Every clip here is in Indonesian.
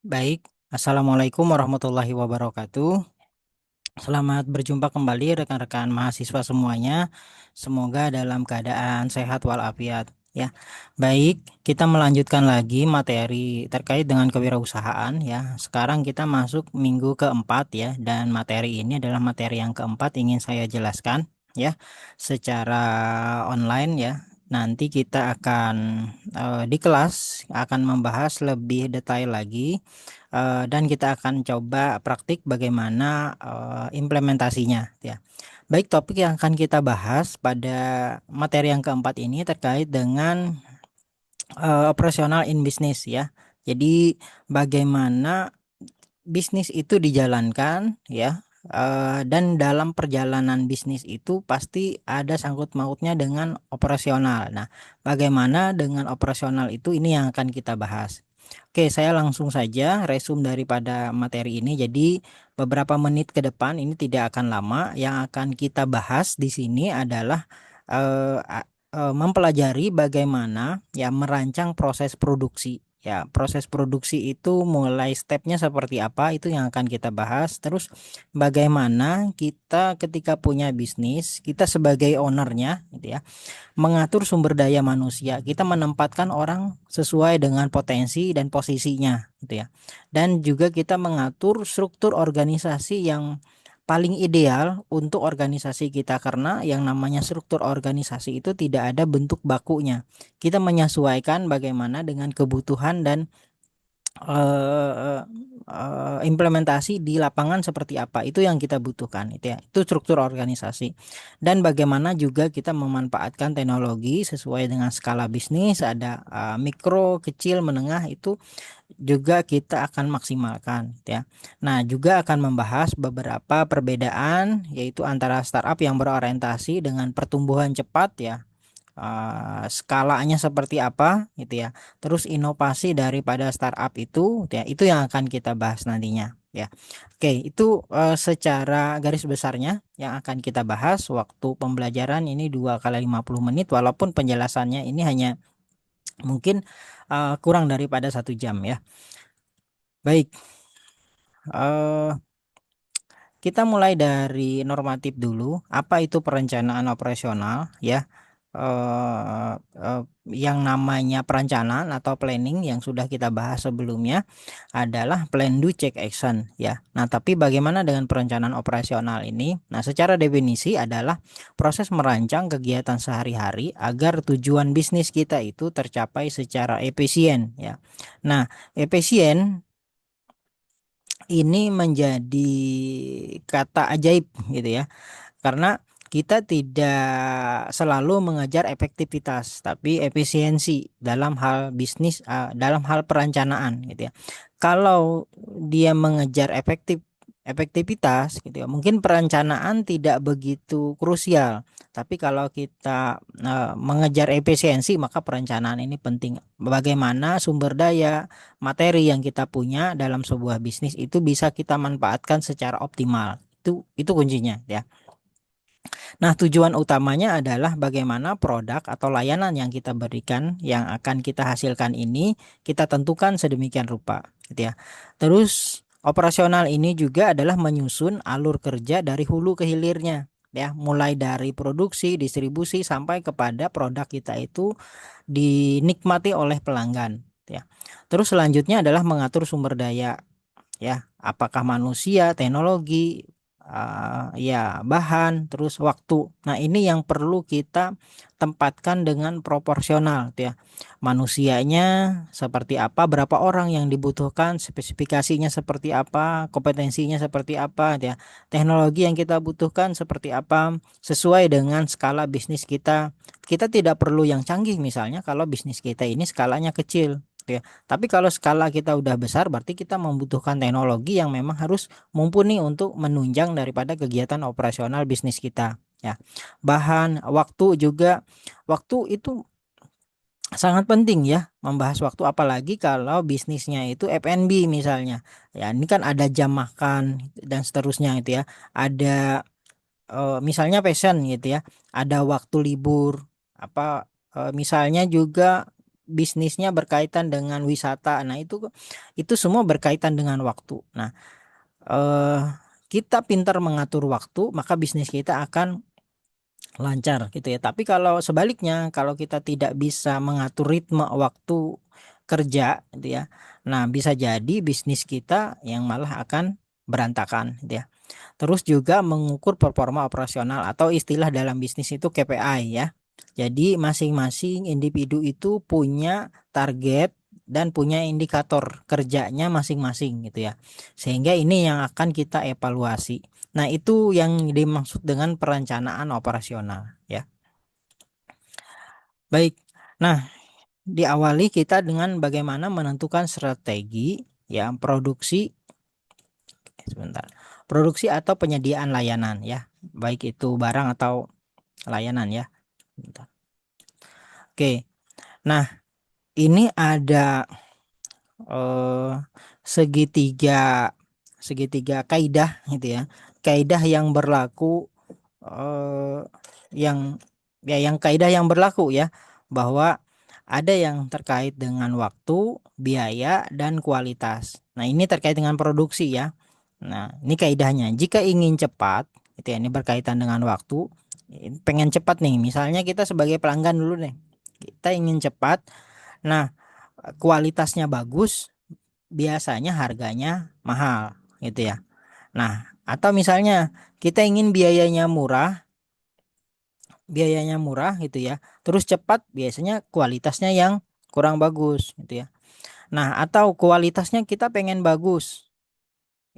Baik, Assalamualaikum warahmatullahi wabarakatuh. Selamat berjumpa kembali rekan-rekan mahasiswa semuanya. Semoga dalam keadaan sehat walafiat ya. Baik, kita melanjutkan lagi materi terkait dengan kewirausahaan ya. Sekarang kita masuk minggu keempat ya, dan materi ini adalah materi yang keempat ingin saya jelaskan ya secara online ya. Nanti kita akan di kelas akan membahas lebih detail lagi, dan kita akan coba praktik bagaimana implementasinya ya. Baik, topik yang akan kita bahas pada materi yang keempat ini terkait dengan operasional in business ya. Jadi bagaimana bisnis itu dijalankan ya, dan dalam perjalanan bisnis itu pasti ada sangkut mautnya dengan operasional. Nah, bagaimana dengan operasional itu, ini yang akan kita bahas. Oke, saya langsung saja resume daripada materi ini. Jadi beberapa menit ke depan ini tidak akan lama. Yang akan kita bahas di sini adalah mempelajari bagaimana ya merancang proses produksi. Ya, proses produksi itu mulai stepnya seperti apa, itu yang akan kita bahas. Terus bagaimana kita ketika punya bisnis, kita sebagai ownernya gitu ya, mengatur sumber daya manusia. Kita menempatkan orang sesuai dengan potensi dan posisinya gitu ya. Dan juga kita mengatur struktur organisasi yang paling ideal untuk organisasi kita, karena yang namanya struktur organisasi itu tidak ada bentuk bakunya. Kita menyesuaikan bagaimana dengan kebutuhan dan eh, implementasi di lapangan seperti apa, itu yang kita butuhkan itu ya, itu struktur organisasi. Dan bagaimana juga kita memanfaatkan teknologi sesuai dengan skala bisnis, ada mikro, kecil, menengah, itu juga kita akan maksimalkan gitu ya. Nah, juga akan membahas beberapa perbedaan, yaitu antara startup yang berorientasi dengan pertumbuhan cepat ya, skalanya seperti apa gitu ya. Terus inovasi daripada startup itu gitu ya, itu yang akan kita bahas nantinya ya. Oke, itu secara garis besarnya yang akan kita bahas. Waktu pembelajaran ini 2 kali 50 menit, walaupun penjelasannya ini hanya mungkin kurang daripada 1 jam ya. Baik, eh, kita mulai dari normatif dulu. Apa itu perencanaan operasional ya? Yang namanya perencanaan atau planning yang sudah kita bahas sebelumnya adalah plan, do, check, action ya. Nah, tapi bagaimana dengan perencanaan operasional ini? Nah, secara definisi adalah proses merancang kegiatan sehari-hari agar tujuan bisnis kita itu tercapai secara efisien ya. Nah, efisien ini menjadi kata ajaib gitu ya, karena kita tidak selalu mengejar efektivitas tapi efisiensi dalam hal bisnis, dalam hal perencanaan gitu ya. Kalau dia mengejar efektivitas gitu ya, mungkin perencanaan tidak begitu krusial, tapi kalau kita mengejar efisiensi, maka perencanaan ini penting. Bagaimana sumber daya materi yang kita punya dalam sebuah bisnis itu bisa kita manfaatkan secara optimal, itu kuncinya ya. Nah, tujuan utamanya adalah bagaimana produk atau layanan yang kita berikan, yang akan kita hasilkan ini kita tentukan sedemikian rupa gitu ya. Terus operasional ini juga adalah menyusun alur kerja dari hulu ke hilirnya ya, mulai dari produksi, distribusi sampai kepada produk kita itu dinikmati oleh pelanggan ya. Terus selanjutnya adalah mengatur sumber daya ya, apakah manusia, teknologi, ya bahan, terus waktu. Nah, ini yang perlu kita tempatkan dengan proporsional gitu ya. Manusianya seperti apa, berapa orang yang dibutuhkan, spesifikasinya seperti apa, kompetensinya seperti apa gitu ya. Teknologi yang kita butuhkan seperti apa, sesuai dengan skala bisnis kita. Kita tidak perlu yang canggih misalnya kalau bisnis kita ini skalanya kecil gitu ya. Tapi kalau skala kita udah besar, berarti kita membutuhkan teknologi yang memang harus mumpuni untuk menunjang daripada kegiatan operasional bisnis kita ya. Bahan, waktu juga. Waktu itu sangat penting ya, membahas waktu, apalagi kalau bisnisnya itu F&B misalnya. Ya, ini kan ada jam makan dan seterusnya gitu ya. Ada misalnya passion gitu ya. Ada waktu libur, apa misalnya juga bisnisnya berkaitan dengan wisata. Nah, itu semua berkaitan dengan waktu. Nah, eh, kita pintar mengatur waktu, maka bisnis kita akan lancar gitu ya. Tapi kalau sebaliknya, kalau kita tidak bisa mengatur ritme waktu kerja gitu ya. Nah, bisa jadi bisnis kita yang malah akan berantakan gitu ya. Terus juga mengukur performa operasional atau istilah dalam bisnis itu KPI ya. Jadi masing-masing individu itu punya target dan punya indikator kerjanya masing-masing gitu ya. Sehingga ini yang akan kita evaluasi. Nah, itu yang dimaksud dengan perencanaan operasional ya. Baik. Nah, diawali kita dengan bagaimana menentukan strategi ya produksi sebentar. Produksi atau penyediaan layanan ya. Baik itu barang atau layanan ya. Bentar. Oke. Nah, ini ada eh, segitiga segitiga kaidah gitu ya. Kaidah yang berlaku eh, yang yang kaidah yang berlaku ya, bahwa ada yang terkait dengan waktu, biaya, dan kualitas. Nah, ini terkait dengan produksi ya. Nah, ini kaidahnya. Jika ingin cepat, itu ya, ini berkaitan dengan waktu. Pengen cepat nih, misalnya kita sebagai pelanggan dulu nih. Kita ingin cepat. Nah, kualitasnya bagus, biasanya harganya mahal, gitu ya. Nah, atau misalnya kita ingin biayanya murah gitu ya. Terus cepat, biasanya kualitasnya yang kurang bagus gitu ya. Nah, atau kualitasnya kita pengen bagus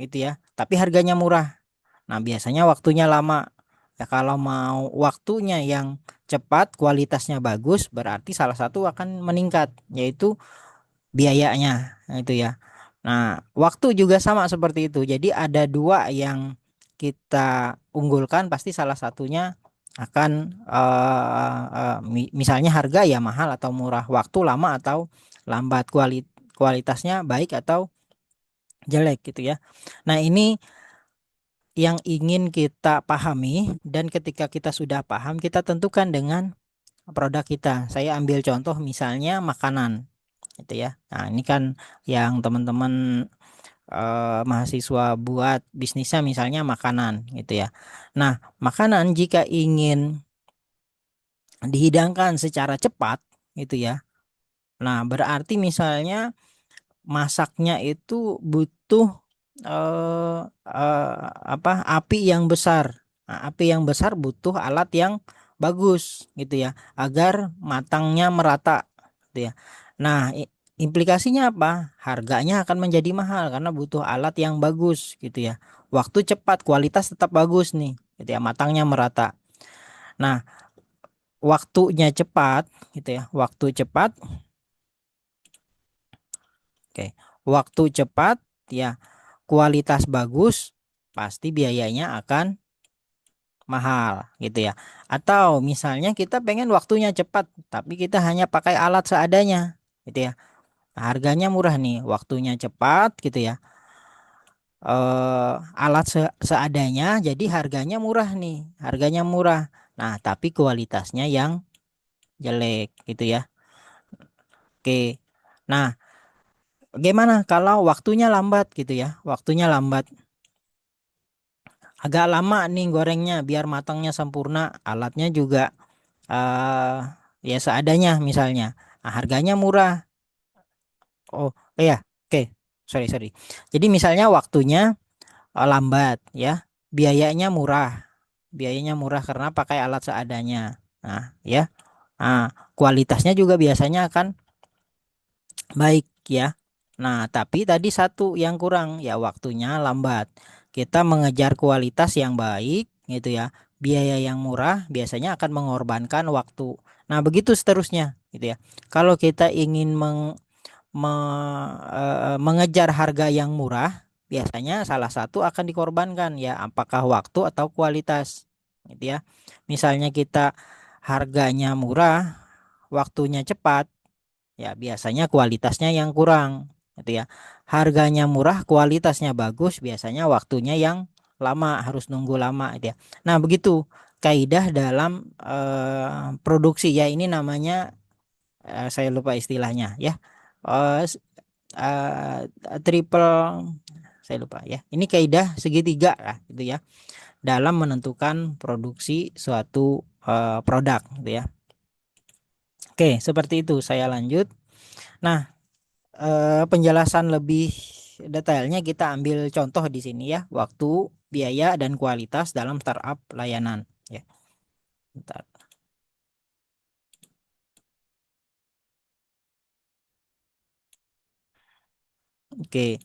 gitu ya, tapi harganya murah. Nah, biasanya waktunya lama. Ya, kalau mau waktunya yang cepat, kualitasnya bagus, berarti salah satu akan meningkat, yaitu biayanya itu ya. Nah, waktu juga sama seperti itu. Jadi ada dua yang kita unggulkan, pasti salah satunya akan misalnya harga ya mahal atau murah, waktu lama atau lambat, kualitasnya baik atau jelek gitu ya. Nah, ini yang ingin kita pahami, dan ketika kita sudah paham, kita tentukan dengan produk kita. Saya ambil contoh misalnya makanan gitu ya. Nah, ini kan yang teman-teman mahasiswa buat bisnisnya misalnya makanan gitu ya. Nah, makanan jika ingin dihidangkan secara cepat gitu ya. Nah, berarti misalnya masaknya itu butuh eh, eh, api yang besar. Nah, api yang besar butuh alat yang bagus gitu ya, agar matangnya merata gitu ya. Nah, implikasinya apa? Harganya akan menjadi mahal karena butuh alat yang bagus gitu ya. Waktu cepat, kualitas tetap bagus nih gitu ya, matangnya merata. Nah, waktunya cepat gitu ya. Waktu cepat. Oke. Waktu cepat ya, kualitas bagus, pasti biayanya akan mahal gitu ya. Atau misalnya kita pengen waktunya cepat, tapi kita hanya pakai alat seadanya gitu ya. Nah, harganya murah nih, waktunya cepat gitu ya. Alat seadanya, jadi harganya murah nih, harganya murah. Nah, tapi kualitasnya yang jelek gitu ya. Oke. Nah, bagaimana kalau waktunya lambat gitu ya? Waktunya lambat. Agak lama nih gorengnya biar matangnya sempurna, alatnya juga eh ya seadanya misalnya. Nah, harganya murah. Oh iya, oke, sorry sorry. Jadi misalnya waktunya lambat ya, biayanya murah, biayanya murah karena pakai alat seadanya. Nah ya, nah, kualitasnya juga biasanya akan baik ya. Nah, tapi tadi satu yang kurang ya, waktunya lambat. Kita mengejar kualitas yang baik gitu ya. Biaya yang murah biasanya akan mengorbankan waktu. Nah, begitu seterusnya gitu ya. Kalau kita ingin mengejar harga yang murah, biasanya salah satu akan dikorbankan ya, apakah waktu atau kualitas gitu ya. Misalnya kita harganya murah, waktunya cepat, ya biasanya kualitasnya yang kurang gitu ya. Harganya murah, kualitasnya bagus, biasanya waktunya yang lama, harus nunggu lama gitu ya. Nah, begitu kaidah dalam produksi ya, ini namanya saya lupa istilahnya ya. Eh, s- Triple, saya lupa ya. Ini kaidah segitiga lah gitu ya dalam menentukan produksi suatu produk gitu ya. Oke, seperti itu saya lanjut. Nah, penjelasan lebih detailnya kita ambil contoh di sini ya, waktu, biaya dan kualitas dalam startup layanan ya. Bentar. Oke.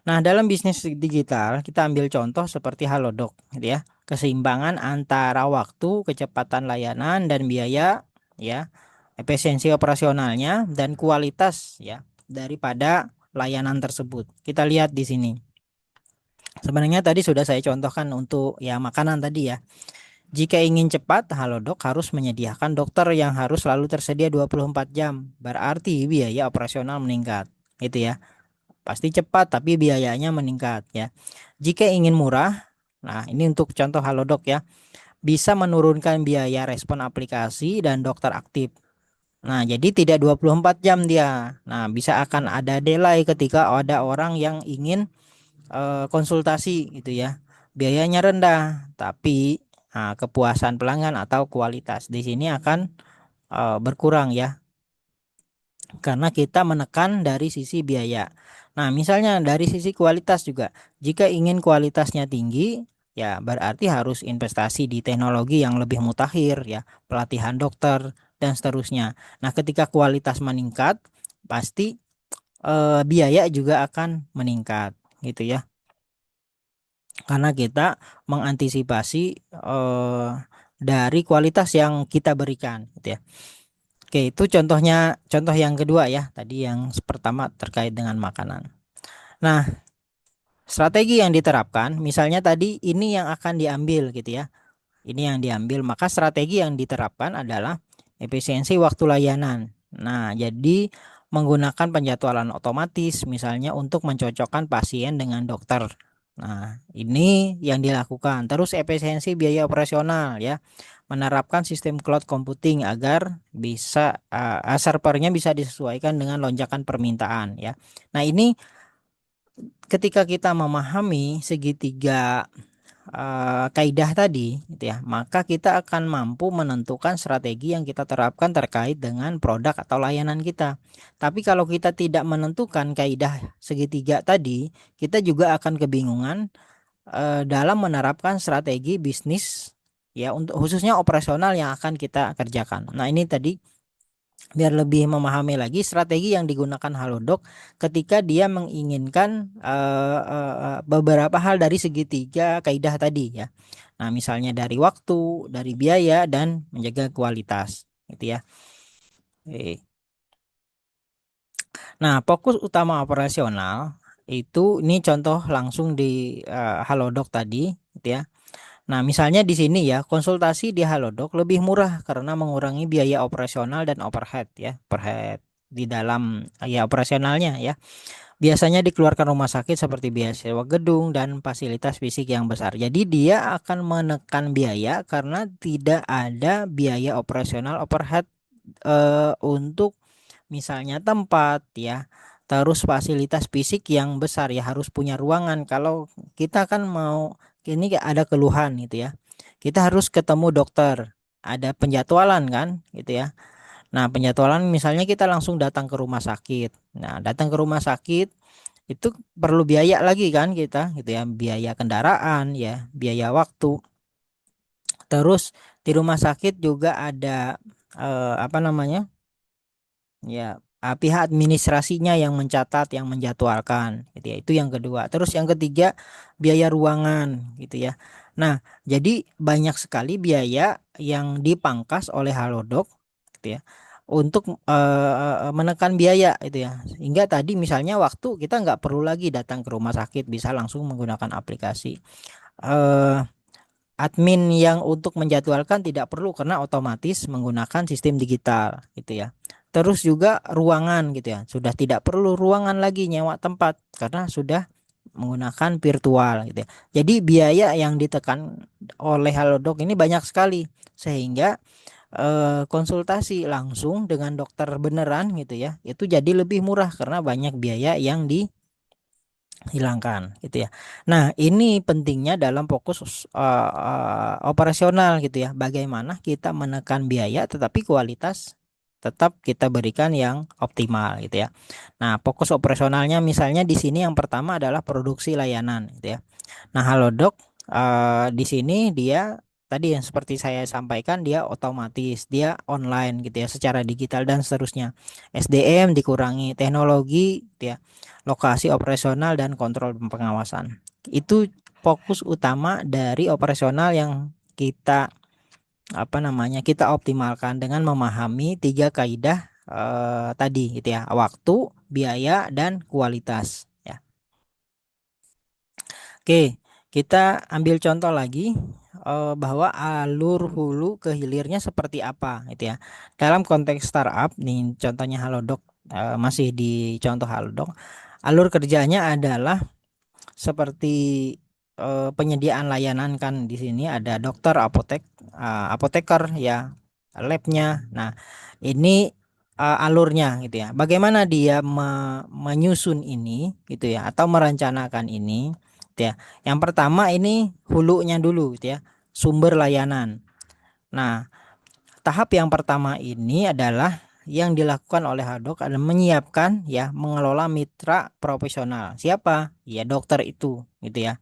Nah, dalam bisnis digital kita ambil contoh seperti Halodoc gitu ya. Keseimbangan antara waktu, kecepatan layanan dan biaya ya, efisiensi operasionalnya dan kualitas ya daripada layanan tersebut. Kita lihat di sini. Sebenarnya tadi sudah saya contohkan untuk ya makanan tadi ya. Jika ingin cepat, Halodoc harus menyediakan dokter yang harus selalu tersedia 24 jam. Berarti biaya operasional meningkat. Itu ya. Pasti cepat tapi biayanya meningkat ya. Jika ingin murah, nah ini untuk contoh Halodoc ya, bisa menurunkan biaya respon aplikasi dan dokter aktif. Nah, jadi tidak 24 jam dia. Nah, bisa akan ada delay ketika ada orang yang ingin konsultasi gitu ya. Biayanya rendah, tapi kepuasan pelanggan atau kualitas di sini akan berkurang ya, karena kita menekan dari sisi biaya. Nah, misalnya dari sisi kualitas juga, jika ingin kualitasnya tinggi, ya berarti harus investasi di teknologi yang lebih mutakhir ya, pelatihan dokter dan seterusnya. Nah, ketika kualitas meningkat, pasti biaya juga akan meningkat gitu ya. Karena kita mengantisipasi dari kualitas yang kita berikan gitu ya. Oke, itu contohnya, contoh yang kedua ya. Tadi yang pertama terkait dengan makanan. Nah, strategi yang diterapkan, misalnya tadi ini yang akan diambil gitu ya. Ini yang diambil, maka strategi yang diterapkan adalah efisiensi waktu layanan. Nah, jadi menggunakan penjadwalan otomatis misalnya untuk mencocokkan pasien dengan dokter. Nah, ini yang dilakukan. Terus efisiensi biaya operasional ya. Menerapkan sistem cloud computing agar bisa servernya bisa disesuaikan dengan lonjakan permintaan ya. Nah, ini ketika kita memahami segitiga kaidah tadi gitu ya, maka kita akan mampu menentukan strategi yang kita terapkan terkait dengan produk atau layanan kita. Tapi kalau kita tidak menentukan kaidah segitiga tadi, kita juga akan kebingungan dalam menerapkan strategi bisnis ya, untuk khususnya operasional yang akan kita kerjakan. Nah, ini tadi biar lebih memahami lagi strategi yang digunakan Halodoc ketika dia menginginkan beberapa hal dari segitiga kaidah tadi ya. Nah, misalnya dari waktu, dari biaya dan menjaga kualitas gitu ya. Oke. Nah, fokus utama operasional itu ini contoh langsung di Halodoc tadi gitu ya. Nah, misalnya di sini ya, konsultasi di Halodoc lebih murah karena mengurangi biaya operasional dan overhead ya, overhead di dalam ya operasionalnya ya. Biasanya dikeluarkan rumah sakit seperti biaya sewa gedung dan fasilitas fisik yang besar. Jadi dia akan menekan biaya karena tidak ada biaya operasional overhead untuk misalnya tempat ya. Terus fasilitas fisik yang besar ya, harus punya ruangan. Kalau kita kan mau ini ada keluhan gitu ya. Kita harus ketemu dokter. Ada penjadwalan kan gitu ya. Nah, penjadwalan misalnya kita langsung datang ke rumah sakit. Nah, datang ke rumah sakit itu perlu biaya lagi kan kita gitu ya, biaya kendaraan ya, biaya waktu. Terus di rumah sakit juga ada apa namanya? Ya, pihak administrasinya yang mencatat, yang menjadwalkan gitu ya. Itu yang kedua. Terus yang ketiga, biaya ruangan gitu ya. Nah, jadi banyak sekali biaya yang dipangkas oleh Halodoc gitu ya, untuk menekan biaya itu ya. Sehingga tadi misalnya waktu kita nggak perlu lagi datang ke rumah sakit, bisa langsung menggunakan aplikasi. Eh Admin yang untuk menjadwalkan tidak perlu karena otomatis menggunakan sistem digital gitu ya. Terus juga ruangan gitu ya. Sudah tidak perlu ruangan lagi nyewa tempat karena sudah menggunakan virtual gitu ya. Jadi biaya yang ditekan oleh Halodoc ini banyak sekali, sehingga konsultasi langsung dengan dokter beneran gitu ya, itu jadi lebih murah karena banyak biaya yang dihilangkan gitu ya. Nah, ini pentingnya dalam fokus operasional gitu ya. Bagaimana kita menekan biaya tetapi kualitas tetap kita berikan yang optimal gitu ya. Nah, fokus operasionalnya misalnya di sini yang pertama adalah produksi layanan gitu ya. Nah, Halodoc di sini dia tadi yang seperti saya sampaikan, dia otomatis, dia online gitu ya, secara digital dan seterusnya. SDM dikurangi, teknologi gitu ya, lokasi operasional dan kontrol pengawasan. Itu fokus utama dari operasional yang kita kita optimalkan dengan memahami tiga kaidah tadi gitu ya, waktu, biaya dan kualitas ya. Oke, kita ambil contoh lagi bahwa alur hulu ke hilirnya seperti apa gitu ya. Dalam konteks startup nih contohnya Halodoc, masih di contoh Halodoc, alur kerjanya adalah seperti penyediaan layanan kan di sini ada dokter, apoteker ya, labnya. Nah, ini alurnya gitu ya. Bagaimana dia menyusun ini gitu ya atau merencanakan ini gitu ya. Yang pertama ini hulunya dulu gitu ya, sumber layanan. Nah, tahap yang pertama ini adalah yang dilakukan oleh Hadok adalah menyiapkan ya, mengelola mitra profesional. Siapa? Ya dokter itu gitu ya.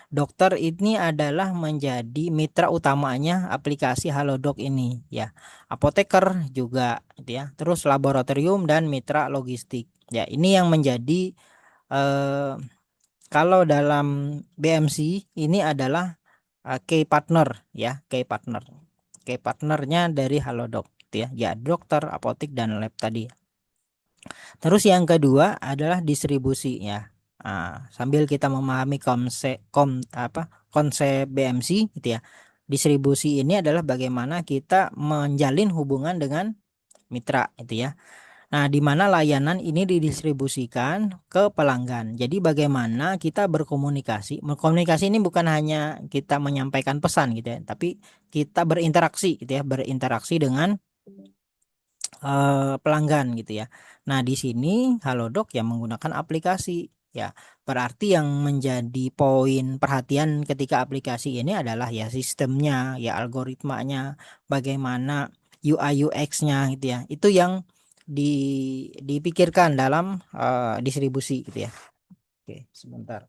Dokter ini adalah menjadi mitra utamanya aplikasi Halodoc ini ya. Apoteker juga gitu ya. Terus laboratorium dan mitra logistik. Ya, ini yang menjadi eh, kalau dalam BMC ini adalah key partner ya, key partner. Key partnernya dari Halodoc gitu ya. Ya, dokter, apotek dan lab tadi. Terus yang kedua adalah distribusi ya. Sambil kita memahami konsep BMC gitu ya. Distribusi ini adalah bagaimana kita menjalin hubungan dengan mitra itu ya. Nah, di mana layanan ini didistribusikan ke pelanggan. Jadi bagaimana kita berkomunikasi. Berkomunikasi ini bukan hanya kita menyampaikan pesan gitu ya, tapi kita berinteraksi gitu ya, berinteraksi dengan pelanggan gitu ya. Nah, di sini Halodoc yang menggunakan aplikasi ya. Berarti yang menjadi poin perhatian ketika aplikasi ini adalah ya sistemnya, ya algoritmanya, bagaimana UI UX-nya gitu ya. Itu yang di dipikirkan dalam distribusi gitu ya. Oke, sebentar.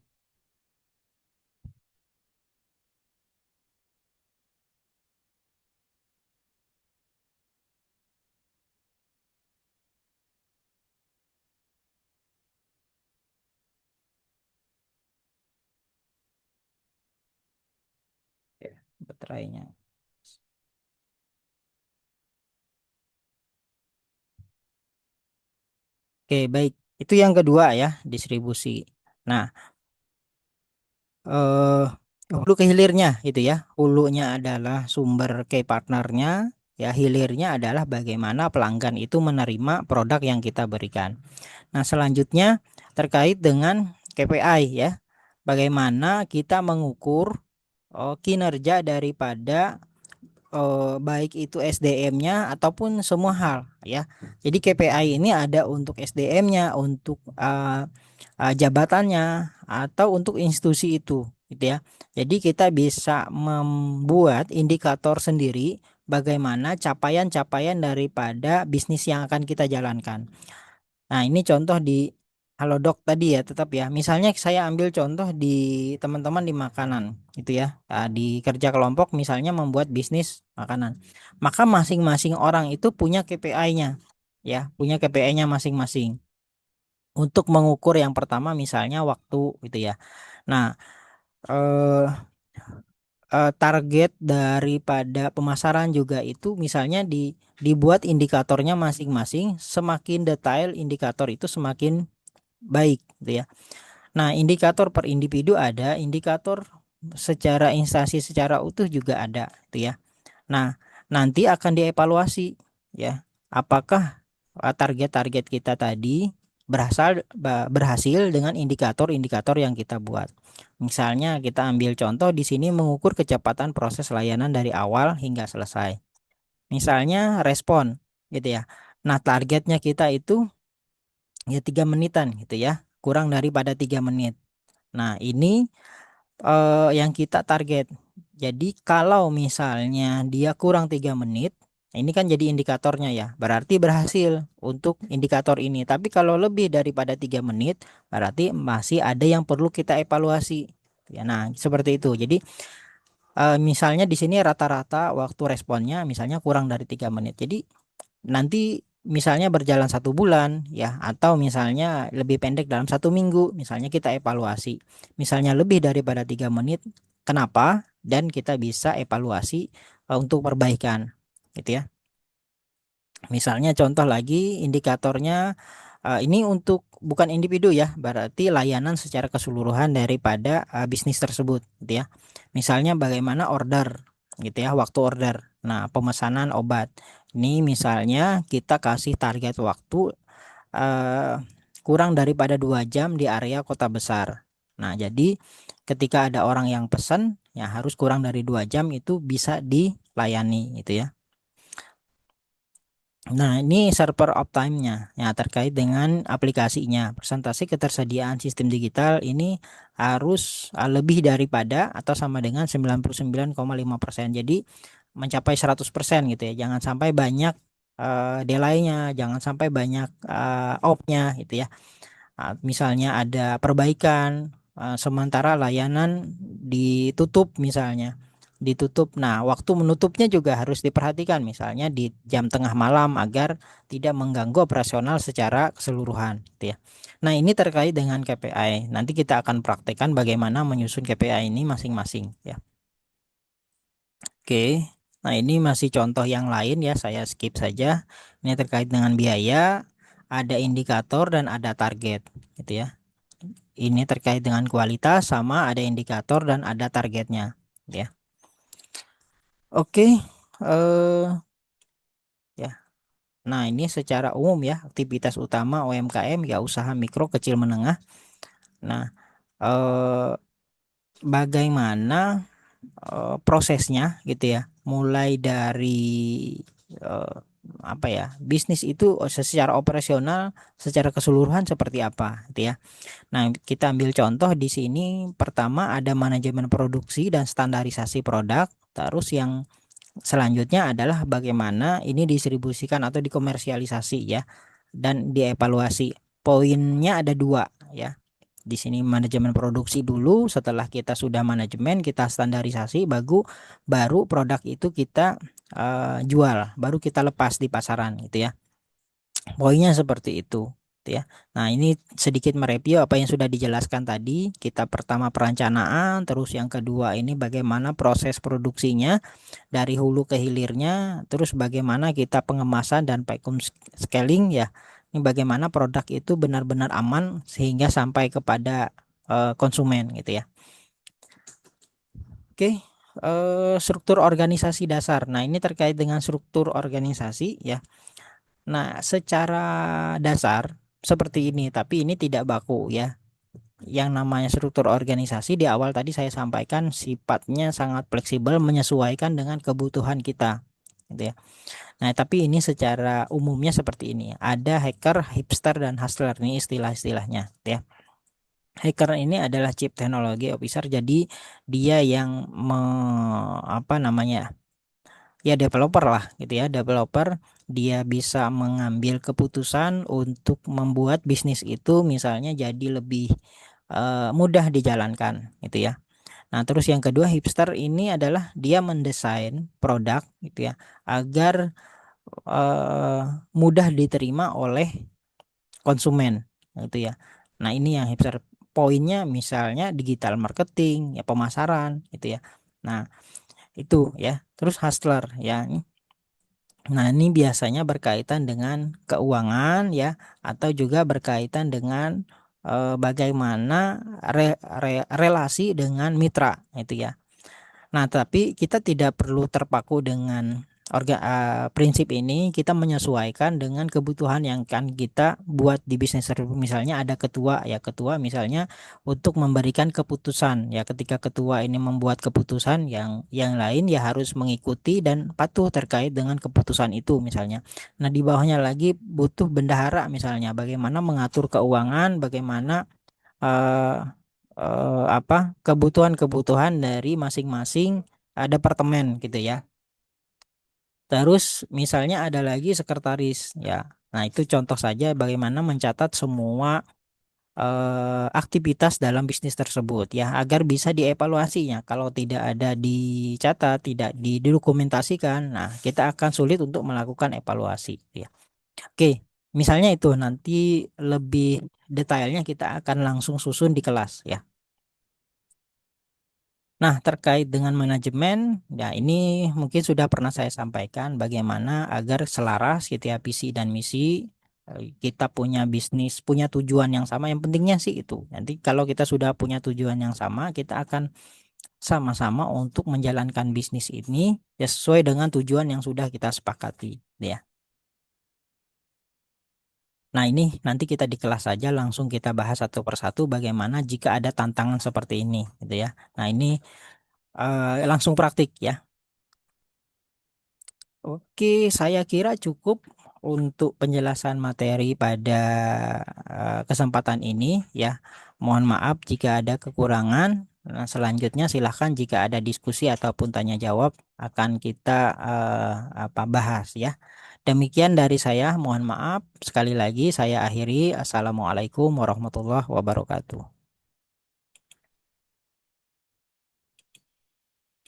Ya, baterainya. Oke, baik. Itu yang kedua ya, distribusi. Nah, eh hulu ke hilirnya gitu ya. Hulunya adalah sumber key partnernya, ya hilirnya adalah bagaimana pelanggan itu menerima produk yang kita berikan. Nah, selanjutnya terkait dengan KPI ya. Bagaimana kita mengukur kinerja daripada baik itu SDM-nya ataupun semua hal ya. Jadi KPI ini ada untuk SDM-nya, untuk jabatannya atau untuk institusi itu gitu ya. Jadi kita bisa membuat indikator sendiri bagaimana capaian-capaian daripada bisnis yang akan kita jalankan. Nah, ini contoh di Halodoc tadi ya, tetap ya. Misalnya saya ambil contoh di teman-teman di makanan, gitu ya. Di kerja kelompok misalnya membuat bisnis makanan. Maka masing-masing orang itu punya KPI-nya, ya, punya KPI-nya masing-masing. Untuk mengukur yang pertama misalnya waktu, gitu ya. Nah, eh, target daripada pemasaran juga itu misalnya dibuat indikatornya masing-masing. Semakin detail indikator itu semakin baik gitu ya. Nah, indikator per individu ada, indikator secara instansi secara utuh juga ada gitu ya. Nah, nanti akan dievaluasi ya. Apakah target-target kita tadi berhasil dengan indikator-indikator yang kita buat. Misalnya kita ambil contoh di sini mengukur kecepatan proses layanan dari awal hingga selesai. misalnya respon gitu ya. Nah, targetnya kita itu ya 3 menitan gitu ya, kurang daripada 3 menit. Nah, ini yang kita target. Jadi kalau misalnya dia kurang 3 menit, ini kan jadi indikatornya ya, berarti berhasil untuk indikator ini. Tapi kalau lebih daripada 3 menit, berarti masih ada yang perlu kita evaluasi. Ya, nah seperti itu. Jadi misalnya di sini rata-rata waktu responnya misalnya kurang dari 3 menit. Jadi nanti misalnya berjalan 1 bulan ya, atau misalnya lebih pendek dalam 1 minggu, misalnya kita evaluasi. Misalnya lebih daripada 3 menit, kenapa? Dan kita bisa evaluasi untuk perbaikan, gitu ya. Misalnya contoh lagi indikatornya, ini untuk bukan individu ya, berarti layanan secara keseluruhan daripada bisnis tersebut, gitu ya. Misalnya bagaimana order, gitu ya, waktu order. Nah, pemesanan obat. Ini misalnya kita kasih target waktu eh, kurang daripada 2 jam di area kota besar. Nah, jadi ketika ada orang yang pesan, ya harus kurang dari 2 jam itu bisa dilayani, gitu ya. Nah, ini server uptime-nya ya, terkait dengan aplikasinya. Persentase ketersediaan sistem digital ini harus lebih daripada atau sama dengan 99,5%. Jadi mencapai 100% gitu ya. Jangan sampai banyak delay-nya, jangan sampai banyak off-nya gitu ya. Misalnya ada perbaikan, sementara layanan ditutup misalnya. Ditutup. Nah, waktu menutupnya juga harus diperhatikan misalnya di jam tengah malam agar tidak mengganggu operasional secara keseluruhan, gitu ya. Nah, ini terkait dengan KPI. Nanti kita akan praktekkan bagaimana menyusun KPI ini masing-masing ya. Oke. Nah, ini masih contoh yang lain ya, saya skip saja. Ini terkait dengan biaya, ada indikator dan ada target, gitu ya. Ini terkait dengan kualitas, sama ada indikator dan ada targetnya, ya. Oke, ya. Nah, ini secara umum ya, aktivitas utama UMKM ya, usaha mikro kecil menengah. Nah, eh, bagaimana prosesnya gitu ya, mulai dari eh, apa ya, bisnis itu secara operasional secara keseluruhan seperti apa gitu ya. Nah, kita ambil contoh di sini. Pertama ada manajemen produksi dan standarisasi produk. Terus yang selanjutnya adalah bagaimana ini distribusikan atau dikomersialisasi ya, dan dievaluasi. Poinnya ada 2 ya. Di sini manajemen produksi dulu, setelah kita sudah manajemen, kita standarisasi, baru produk itu kita jual, baru kita lepas di pasaran gitu ya. Poinnya seperti itu, gitu ya. Nah, ini sedikit mereview apa yang sudah dijelaskan tadi. Kita pertama perencanaan, terus yang kedua ini bagaimana proses produksinya dari hulu ke hilirnya, terus bagaimana kita pengemasan dan vacuum scaling ya. Ini bagaimana produk itu benar-benar aman sehingga sampai kepada konsumen gitu ya. Oke, struktur organisasi dasar. Nah, ini terkait dengan struktur organisasi ya. Nah, secara dasar seperti ini, tapi ini tidak baku ya. Yang namanya struktur organisasi di awal tadi saya sampaikan sifatnya sangat fleksibel, menyesuaikan dengan kebutuhan kita, gitu ya. Nah, tapi ini secara umumnya seperti ini. Ada hacker, hipster, dan hustler, ini istilah-istilahnya, gitu ya. Hacker ini adalah Chief Technology Officer, jadi dia yang apa namanya, ya developer lah gitu ya, developer. Dia bisa mengambil keputusan untuk membuat bisnis itu misalnya jadi lebih mudah dijalankan gitu ya. Nah, terus yang kedua, hipster ini adalah dia mendesain produk gitu ya agar eh, mudah diterima oleh konsumen gitu ya. Nah, ini yang hipster. Poinnya misalnya digital marketing ya, pemasaran gitu ya. Nah, itu ya. Terus hustler ya. Nah, ini biasanya berkaitan dengan keuangan ya, atau juga berkaitan dengan bagaimana relasi dengan mitra itu ya. Nah, tapi kita tidak perlu terpaku dengan prinsip ini kita menyesuaikan dengan kebutuhan yang kan kita buat di bisnis tersebut. Misalnya ada ketua, ya ketua misalnya untuk memberikan keputusan. Ya ketika ketua ini membuat keputusan, yang lain ya harus mengikuti dan patuh terkait dengan keputusan itu misalnya. Nah, di bawahnya lagi butuh bendahara misalnya, bagaimana mengatur keuangan, bagaimana eh, kebutuhan-kebutuhan dari masing-masing departemen gitu ya. Terus misalnya ada lagi sekretaris ya. Nah, itu contoh saja bagaimana mencatat semua aktivitas dalam bisnis tersebut ya, agar bisa dievaluasinya. Kalau tidak ada dicatat, tidak didokumentasikan, nah kita akan sulit untuk melakukan evaluasi ya. Oke, misalnya itu nanti lebih detailnya kita akan langsung susun di kelas ya. Nah, terkait dengan manajemen, ya ini mungkin sudah pernah saya sampaikan bagaimana agar selaras gitu ya visi dan misi. Kita punya bisnis, punya tujuan yang sama. Yang pentingnya sih itu. Nanti kalau kita sudah punya tujuan yang sama, kita akan sama-sama untuk menjalankan bisnis ini ya sesuai dengan tujuan yang sudah kita sepakati, ya. Nah, ini nanti kita di kelas saja langsung kita bahas satu persatu bagaimana jika ada tantangan seperti ini, gitu ya. Nah, ini langsung praktik ya. Oke, saya kira cukup untuk penjelasan materi pada kesempatan ini ya. Mohon maaf jika ada kekurangan. Nah, selanjutnya silahkan jika ada diskusi ataupun tanya jawab akan kita bahas ya. Demikian dari saya, mohon maaf. Sekali lagi saya akhiri. Assalamualaikum warahmatullahi wabarakatuh.